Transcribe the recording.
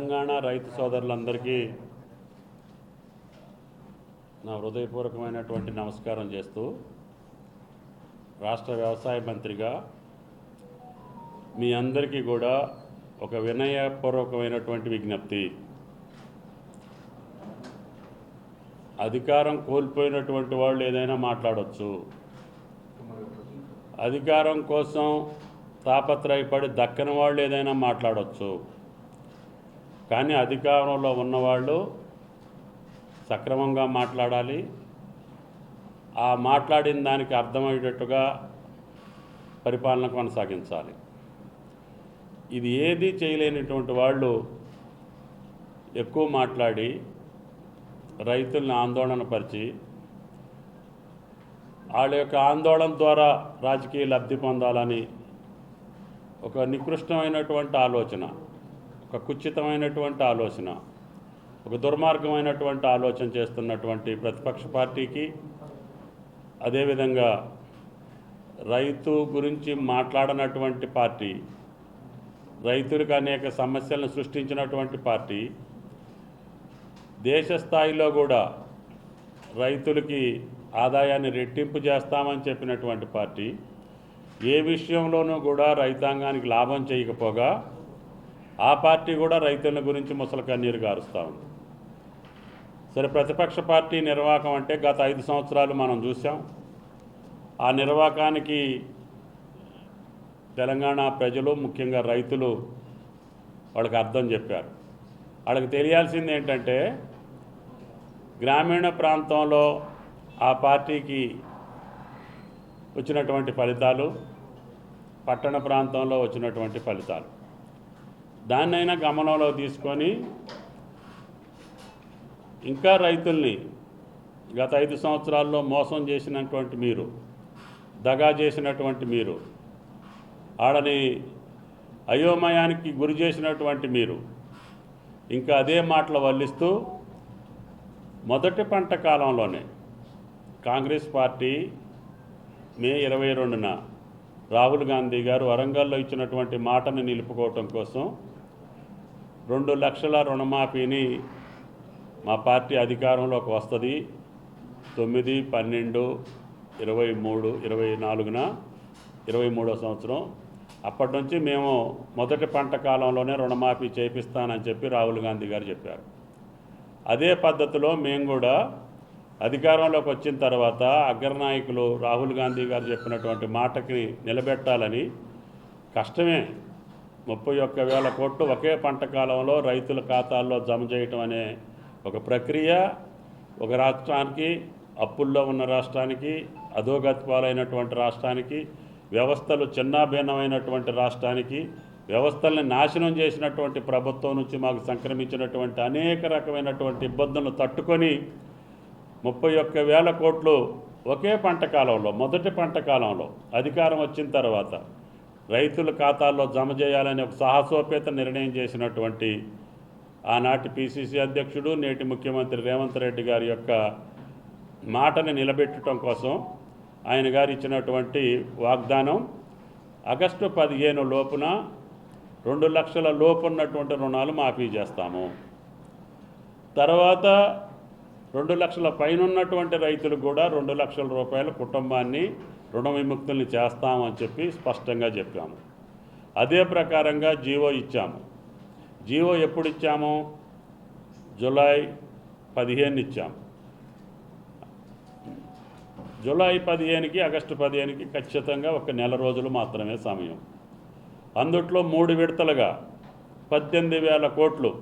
తెలంగాణ రైతు సోదరులందరికీ నా హృదయపూర్వకమైనటువంటి నమస్కారం చేస్తూ రాష్ట్ర వ్యవసాయ మంత్రిగా మీ అందరికీ కూడా ఒక వినయపూర్వకమైనటువంటి విజ్ఞప్తి. అధికారం కోల్పోయినటువంటి వాళ్ళు ఏదైనా మాట్లాడవచ్చు, అధికారం కోసం తాపత్రయపడి దక్కని వాళ్ళు ఏదైనా మాట్లాడవచ్చు. కానీ అధికారంలో ఉన్నవాళ్ళు సక్రమంగా మాట్లాడాలి. ఆ మాట్లాడిన దానికి అర్థమయ్యేటట్టుగా పరిపాలన కొనసాగించాలి. ఇది ఏది చేయలేనటువంటి వాళ్ళు ఎక్కువ మాట్లాడి రైతుల్ని ఆందోళన పరిచి వాళ్ళ యొక్క ఆందోళన ద్వారా రాజకీయ లబ్ధి పొందాలని ఒక నికృష్టమైనటువంటి ఆలోచన, ఒక కుచితమైనటువంటి ఆలోచన, ఒక దుర్మార్గమైనటువంటి ఆలోచన చేస్తున్నటువంటి ప్రతిపక్ష పార్టీకి, అదేవిధంగా రైతు గురించి మాట్లాడనటువంటి పార్టీ, రైతులకు అనేక సమస్యలను సృష్టించినటువంటి పార్టీ, దేశ స్థాయిలో కూడా రైతులకి ఆదాయాన్ని రెట్టింపు చేస్తామని చెప్పినటువంటి పార్టీ ఏ విషయంలోనూ కూడా రైతాంగానికి లాభం చేయకపోగా ఆ పార్టీ కూడా రైతుల గురించి ముసలి కన్నీరు గారుస్తూ ఉంది. సరే, ప్రతిపక్ష పార్టీ నిర్వాహకం అంటే గత 5 సంవత్సరాలు మనం చూసాం. ఆ నిర్వాహకానికి తెలంగాణ ప్రజలు, ముఖ్యంగా రైతులు వాళ్ళకి అర్థం చెప్పారు. వాళ్ళకి తెలియాల్సింది ఏంటంటే, గ్రామీణ ప్రాంతంలో ఆ పార్టీకి వచ్చినటువంటి ఫలితాలు, పట్టణ ప్రాంతంలో వచ్చినటువంటి ఫలితాలు, దాన్నైనా గమనంలో తీసుకొని ఇంకా రైతుల్ని గత 5 సంవత్సరాల్లో మోసం చేసినటువంటి మీరు, దగా చేసినటువంటి మీరు, ఆడని అయోమయానికి గురి చేసినటువంటి మీరు ఇంకా అదే మాటలు వల్లిస్తూ మొదటి పంట కాలంలోనే కాంగ్రెస్ పార్టీ మే 22న రాహుల్ గాంధీ గారు వరంగల్లో ఇచ్చినటువంటి మాటను నిలుపుకోవటం కోసం 2 లక్షల రుణమాఫీని మా పార్టీ అధికారంలోకి వస్తుంది 9, 12, 23, 24న 23వ సంవత్సరం. అప్పటి నుంచి మేము మొదటి పంట కాలంలోనే రుణమాఫీ చేపిస్తానని చెప్పి రాహుల్ గాంధీ గారు చెప్పారు. అదే పద్ధతిలో మేము కూడా అధికారంలోకి వచ్చిన తర్వాత అగ్రనాయకులు రాహుల్ గాంధీ గారు చెప్పినటువంటి మాటకి నిలబెట్టాలని కష్టమే 31,000 కోట్లు ఒకే పంట కాలంలో రైతుల ఖాతాల్లో జమ చేయటం అనే ఒక ప్రక్రియ ఒక రాష్ట్రానికి, అప్పుల్లో ఉన్న రాష్ట్రానికి, అధోగతి పాలైనటువంటి రాష్ట్రానికి, వ్యవస్థలు చిన్నాభిన్నమైనటువంటి రాష్ట్రానికి, వ్యవస్థల్ని నాశనం చేసినటువంటి ప్రభుత్వం నుంచి మాకు సంక్రమించినటువంటి అనేక రకమైనటువంటి ఇబ్బందులను తట్టుకొని 31,000 కోట్లు ఒకే పంట కాలంలో, మొదటి పంట కాలంలో అధికారం వచ్చిన తర్వాత రైతుల ఖాతాల్లో జమ చేయాలని ఒక సాహసోపేత నిర్ణయం చేసినటువంటి ఆనాటి పిసిసి అధ్యక్షుడు, నేటి ముఖ్యమంత్రి రేవంత్ రెడ్డి గారి యొక్క మాటని నిలబెట్టడం కోసం ఆయన గారు ఇచ్చినటువంటి వాగ్దానం ఆగస్టు 15 లోపున 2 లక్షల లోపు ఉన్నటువంటి రుణాలు మాఫీ చేస్తాము. తర్వాత 2 లక్షల పైన ఉన్నటువంటి రైతులు కూడా 2 లక్షల రూపాయల కుటుంబాన్ని రుణ విముక్తుల్ని చేస్తామని చెప్పి స్పష్టంగా చెప్పాము. అదే ప్రకారంగా జీవో ఇచ్చాము. జీవో ఎప్పుడు ఇచ్చాము? జూలై 15 ఇచ్చాము. జూలై 15కి ఆగస్టు 15కి ఖచ్చితంగా ఒక నెల రోజులు మాత్రమే సమయం. అందుట్లో 3 విడతలుగా 18,000 కోట్లు